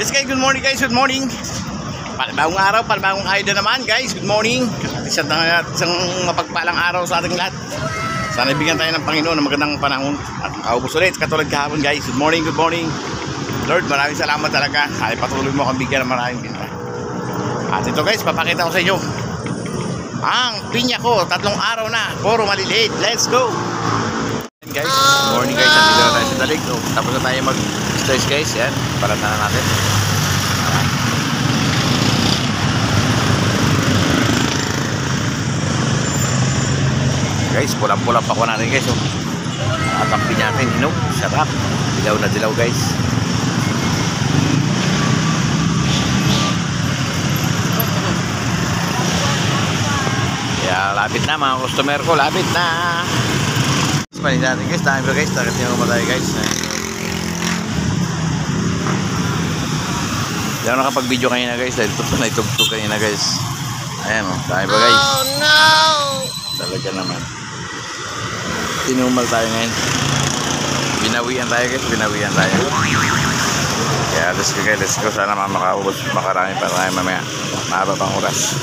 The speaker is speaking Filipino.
Yes guys, good morning guys, good morning. Panibagong araw, panibagong ayod na naman guys, good morning. Isang mapagpalang araw sa ating lahat. Sana ibigyan tayo ng Panginoon ng magandang panahon at makaubos ulit katulad kahapon guys. Good morning, good morning. Lord, maraming salamat talaga. Ay patuloy mo kang bigyan ng maraming binta. At ito guys, papakita ko sa inyo ang pinya ko, 3 araw na, puro maliliit. Let's go guys, good morning guys. Nandito na tayo sa dalig. Tapos na tayo mag-stretch guys. Yan, para na natin. Guys, pulang-pulang pa ko natin guys. At ang pinya natin, hinog, sarap. Dilaw na dilaw guys. Kaya lapit na mga customer ko, lapit na. Panin natin guys, dami ba guys, takit nyo matay guys. Hindi ako nakapag-video kanina guys, dahil naitugtog kanina guys. Ayan o, dami ba guys. Oh no! Talaga naman. Tinumal tayo ngayon. Binawian tayo guys, binawian tayo. Kaya let's go guys, let's go. Sana makaubos, makarami pa tayo mamaya. Mahaba pang oras.